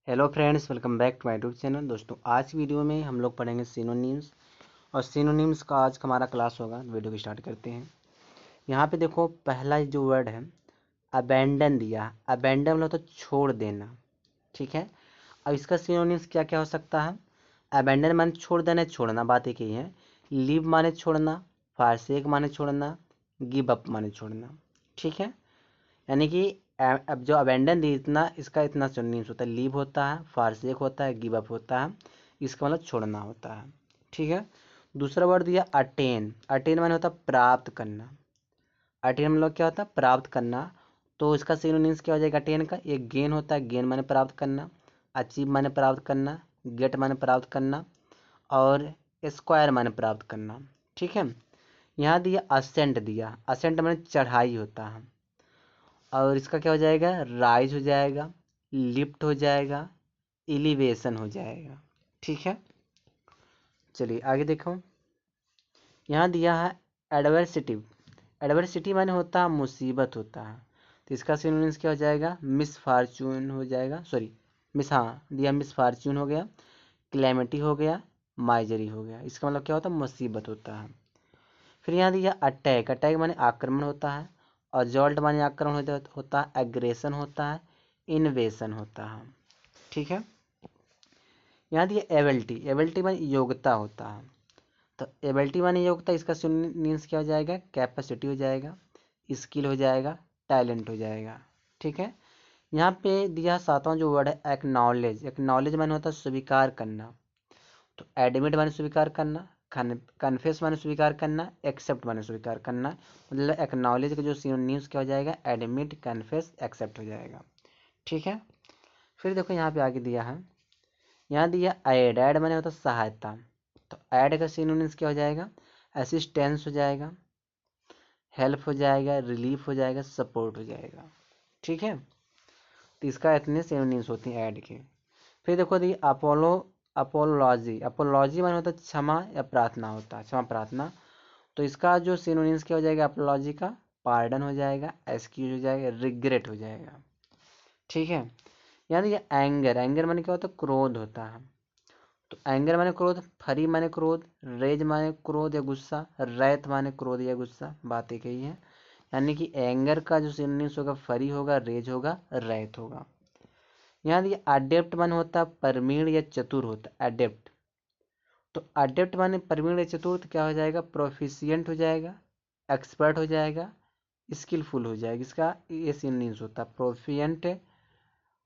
Hello friends, welcome back to my YouTube channel. दोस्तों, आज की वीडियो में हम लोग पढ़ेंगे सिनोनिम्स। और सिनोनिम्स का आज का हमारा क्लास होगा। वीडियो को स्टार्ट करते हैं। यहाँ पे देखो, पहला जो वर्ड है अबेंडन दिया। अबेंडन मतलब तो छोड़ देना, ठीक है। अब इसका सिनोनिम्स क्या क्या हो सकता है। अबेंडन माने छोड़ देना, छोड़ना, बात एक ही है। लीव माने छोड़ना, फारसेक माने छोड़ना, गिव अप माने छोड़ना, ठीक है। यानी कि अब जो अबेंडन दी, इतना इसका इतना सिनोनिम्स होता है। लीव होता है, फारसेक होता है, गिव अप होता है। इसका मतलब छोड़ना होता है, ठीक है। दूसरा वर्ड दिया अटेन। अटेन माने होता है प्राप्त करना। अटेन मतलब क्या होता है? प्राप्त करना। तो इसका सिनोनिम्स क्या हो जाएगा अटेन का? एक गेन होता है। गेन माने प्राप्त करना, अचीव माने प्राप्त करना, गेट माने प्राप्त करना, और स्क्वायर माने प्राप्त करना, ठीक है। यहाँ दिया असेंट। दिया असेंट माने चढ़ाई होता है। और इसका क्या हो जाएगा? राइज हो जाएगा, लिफ्ट हो जाएगा, एलिवेशन हो जाएगा, ठीक है। चलिए आगे देखो। यहाँ दिया है एडवर्सिटी। एडवर्सिटी माने होता है मुसीबत होता है। तो इसका सिनोनिम्स क्या हो जाएगा? मिस फार्चून हो जाएगा, सॉरी मिस, हाँ दिया मिस फार्चून हो गया, क्लैमिटी हो गया, माइजरी हो गया। इसका मतलब क्या होता है? मुसीबत होता है। फिर यहाँ दिया अटैक। अटैक माने आक्रमण होता है। अजॉल्ट माने आक्रमण होता है। एग्रेशन होता है, इन्वेशन होता है, ठीक है। यहाँ दिया एबिलिटी। एबिलिटी माने योग्यता होता है। तो एबिलिटी माने योग्यता, इसका सिनोनिम्स क्या हो जाएगा? कैपेसिटी हो जाएगा, स्किल हो जाएगा, टैलेंट हो जाएगा, ठीक है। यहाँ पे दिया सातवां जो वर्ड है एक्नॉलेज। एक्नॉलेज माने होता है स्वीकार करना। तो एडमिट माने स्वीकार करना, कन्फेस माने स्वीकार करना, एक्सेप्ट माने स्वीकार करना। मतलब एक्नॉलेज का जो सिनोनिम्स क्या हो जाएगा? एडमिट, कन्फेस, एक्सेप्ट हो जाएगा, ठीक है। फिर देखो यहाँ पे आगे दिया है, यहाँ दिया ऐड। ऐड माने होता है सहायता। तो ऐड का सिनोनिम्स क्या हो जाएगा? असिस्टेंस हो जाएगा, हेल्प हो जाएगा, रिलीफ हो जाएगा, सपोर्ट हो जाएगा, ठीक है। तो इसका इतने सिनोनिम्स होती हैं ऐड के। फिर देखो दी अपोलो। अपोलॉजी। अपोलॉजी माने होता है क्षमा या प्रार्थना होता है, क्षमा प्रार्थना। तो इसका जो सिनोनिम्स क्या हो जाएगा अपोलॉजी का? पार्डन हो जाएगा, एक्सक्यूज हो जाएगा, रिग्रेट हो जाएगा, ठीक है। यानी ये एंगर। एंगर माने क्या होता है? क्रोध होता है। तो एंगर माने क्रोध, फरी माने क्रोध, रेज माने क्रोध या गुस्सा, रैत माने क्रोध या गुस्सा, बात एक ही है। यानी कि एंगर का जो सिनोनिम्स होगा फरी होगा, रेज होगा, रैत होगा। यहाँ देखिए अडेप्ट माने होता है प्रवीण या चतुर होता है, अडेप्ट। तो अडेप्ट माने प्रवीण या चतुर, तो क्या हो जाएगा? प्रोफिशिएंट हो जाएगा, एक्सपर्ट हो जाएगा, स्किलफुल हो जाएगा। इसका ये सिनोनिम्स होता है प्रोफिएंट,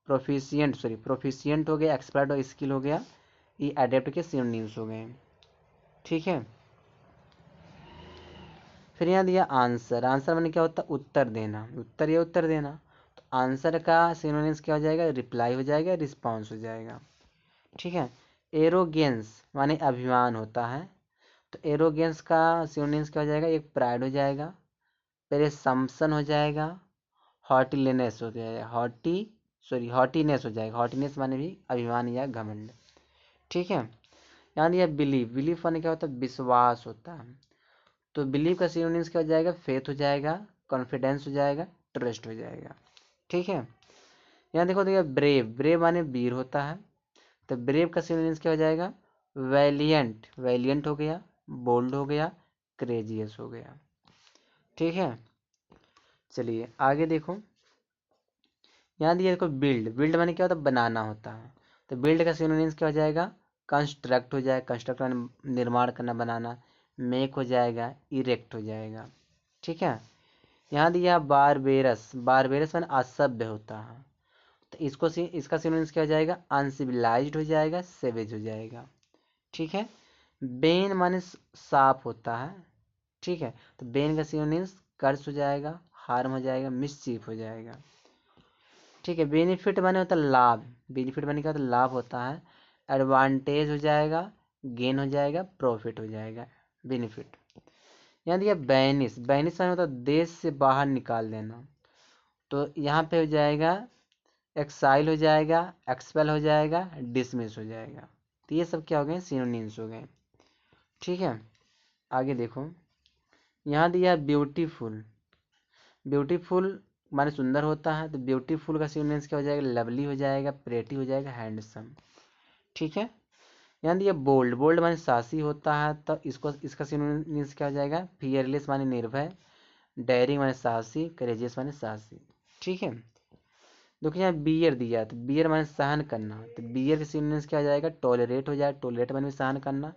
प्रोफिशिएंट, सॉरी प्रोफिशिएंट हो गया, एक्सपर्ट और स्किल हो गया। ये अडेप्ट के सिनोनिम्स हो गए, ठीक है। फिर यहाँ दिया आंसर। आंसर माने क्या होता है? उत्तर देना, उत्तर या उत्तर देना। तो आंसर का सिनोनिम्स क्या हो जाएगा? रिप्लाई हो जाएगा, रिस्पॉन्स हो जाएगा, ठीक है। एरोगेंस माने अभिमान होता है। तो एरोगेंस का सिनोनिम्स क्या हो जाएगा? एक प्राइड हो जाएगा, प्रेसम्पशन हो जाएगा, हॉटीलीनेस हो जाएगा, हॉटीनेस हो जाएगा। हॉटीनेस माने भी अभिमान या घमंड, ठीक है। यहाँ दिया बिलीव। बिलीव माने क्या होता है? विश्वास होता है। तो बिलीव का सिनोनिम्स क्या हो जाएगा? फेथ हो जाएगा, कॉन्फिडेंस हो जाएगा, ट्रस्ट हो जाएगा, ठीक है। यहाँ देखो देखिए ब्रेव। ब्रेव माने वीर होता है। तो ब्रेव का सिनोनिम्स क्या हो जाएगा? वैलियंट। वैलियंट हो गया, बोल्ड हो गया, करेजियस हो गया, ठीक है। चलिए आगे देखो। यहाँ दिया देखो बिल्ड। बिल्ड माने क्या होता है? बनाना होता है। तो बिल्ड का सिनोनिम्स क्या हो जाएगा? कंस्ट्रक्ट हो जाएगा। कंस्ट्रक्ट माने निर्माण करना, बनाना। मेक हो जाएगा, इरेक्ट हो जाएगा, ठीक है। यहाँ दिया बारबेरस। बारबेरस माने असभ्य होता है। तो इसका सिनोनिम्स क्या हो जाएगा? अनसिविलाइज्ड हो जाएगा, सेवेज हो जाएगा, ठीक है। बेन माने साफ होता है, ठीक है। तो बेन का सिनोनिम्स कर्स हो जाएगा, हार्म हो जाएगा, मिसचीफ हो जाएगा, ठीक है। बेनिफिट माने होता है लाभ। बेनिफिट माने क्या होता है? लाभ होता है। एडवांटेज हो जाएगा, गेन हो जाएगा, प्रॉफिट हो जाएगा, बेनिफिट। यहाँ दिया बैनिस। बैनिस माने होता है देश से बाहर निकाल देना। तो यहाँ पे हो जाएगा एक्साइल हो जाएगा, एक्सपेल हो जाएगा, डिसमिस हो जाएगा। तो ये सब क्या हो गए? सिनोनिम्स हो गए, ठीक है। आगे देखो। यहाँ दिया ब्यूटीफुल। ब्यूटीफुल माने सुंदर होता है, तो ब्यूटीफुल का सिनोनिम्स क्या हो जाएगा, लवली हो जाएगा, प्रेटी हो जाएगा, हैंडसम। ठीक है। यहाँ दिया बोल्ड, बोल्ड माने साहसी होता है, तो इसका सिनोनिम्स क्या हो जाएगा, फियरलेस माने निर्भय, डेयरिंग माने साहसी, करेजियस माने साहसी। ठीक है। देखिए यहाँ बियर दिया है, तो बियर माने सहन करना, तो बियर के सिनोनिम्स क्या हो जाएगा, टॉलरेट हो जाएगा, टॉलरेट माने भी सहन करना,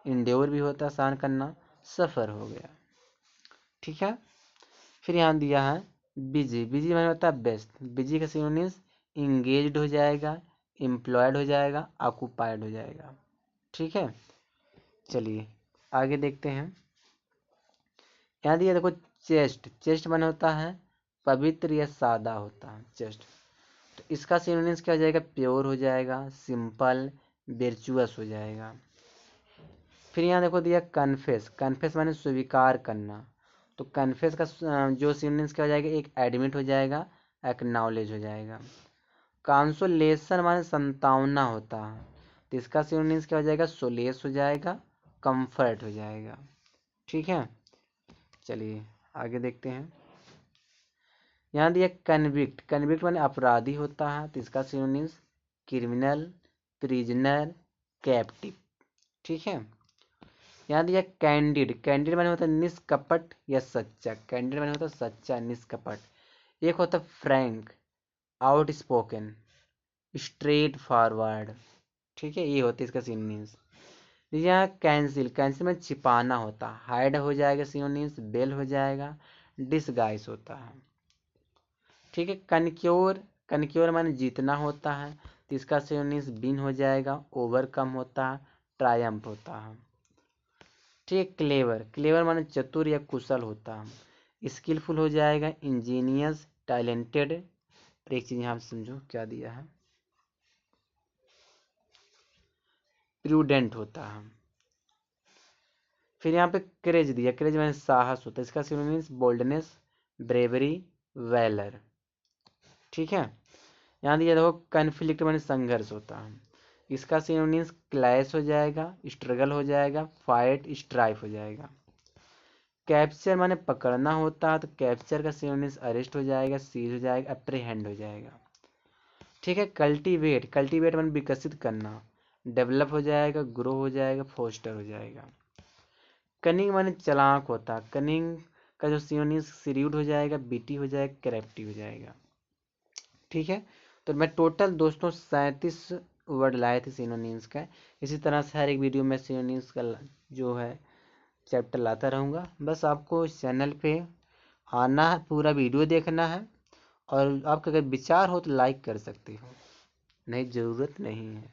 इंड्योर भी होता है सहन करना, सफर हो गया। ठीक है। फिर यहाँ दिया है बिजी, बिजी माने होता है व्यस्त, बिजी का सिनोनिम्स इंगेज्ड हो जाएगा, एम्प्लॉयड हो जाएगा, ऑक्यूपाइड हो जाएगा। ठीक है। चलिए आगे देखते हैं। यहाँ दिया देखो चेस्ट, चेस्ट माने होता है पवित्र या सादा होता है चेस्ट, तो इसका सिनोनिम्स क्या हो जाएगा, प्योर हो जाएगा, सिंपल, वर्चुअस हो जाएगा। फिर यहाँ देखो दिया कन्फेस, कन्फेस माने स्वीकार करना, तो कन्फेस का जो सिनोनिम्स क्या हो जाएगा, एक एडमिट हो जाएगा, एक्नॉलेज हो जाएगा। कंसोलेशन माने संतावना होता है, तो इसका सिनोनिम्स क्या हो जाएगा, सोलेस हो जाएगा, कंफर्ट हो जाएगा। ठीक है। चलिए आगे देखते हैं। यहाँ दिया कन्विक्ट, कन्विक्ट माने अपराधी होता है, तो इसका सिनोनिम्स क्रिमिनल, प्रिजनर, कैप्टिव। ठीक है। यहाँ दिया कैंडिड, कैंडिड माने होता है निष्कपट या सच्चा, कैंडिड माने होता है सच्चा, निष्कपट। एक होता है Frank, out spoken, straight forward. ठीक है, ये होते हैं इसका सिनोनिम्स। यहाँ कैंसिल, कैंसिल में छिपाना होता है, हाइड हो जाएगा सिनोनिम्स, बेल हो जाएगा, डिसगाइस होता है। ठीक है। कनक्योर, कनक्योर माने जीतना होता है, तो इसका सिनोनिम्स विन हो जाएगा, ओवरकम होता है, ट्रायम्फ होता है। ठीक है। क्लेवर, क्लेवर माने चतुर या कुशल होता है, स्किलफुल हो जाएगा, इंजीनियस, टैलेंटेड। एक चीज यहाँ समझो क्या दिया है, प्रूडेंट होता है। फिर यहाँ पे क्रेज दिया, क्रेज माने साहस होता है, इसका सिनोनिम्स बोल्डनेस, ब्रेवरी, वैलर। ठीक है। यहाँ दिया देखो कन्फ्लिक्ट माने संघर्ष होता है, इसका सिनोनिम्स क्लैश हो जाएगा, स्ट्रगल हो जाएगा, फाइट, स्ट्राइफ हो जाएगा। कैप्चर माने पकड़ना होता है, तो कैप्चर का सिनोनिम्स अरेस्ट हो जाएगा, सीज हो जाएगा, अप्रीहेंड हो जाएगा। ठीक है। कल्टीवेट, कल्टीवेट माने विकसित करना, डेवलप हो जाएगा, ग्रो हो जाएगा, फोस्टर हो जाएगा। कनिंग माने चालाक होता है, कनिंग का जो सिनोनिम्स सीरीड हो जाएगा, बीटी हो जाएगा, क्रेफ्टी हो जाएगा। ठीक है। तो मैं टोटल दोस्तों 37 वर्ड लाए थे सिनोनिम्स का। इसी तरह से हर एक वीडियो में सिनोनिम्स का जो है चैप्टर लाता रहूँगा। बस आपको इस चैनल पे आना है, पूरा वीडियो देखना है, और आपका अगर विचार हो तो लाइक कर सकते हो, नहीं ज़रूरत नहीं है।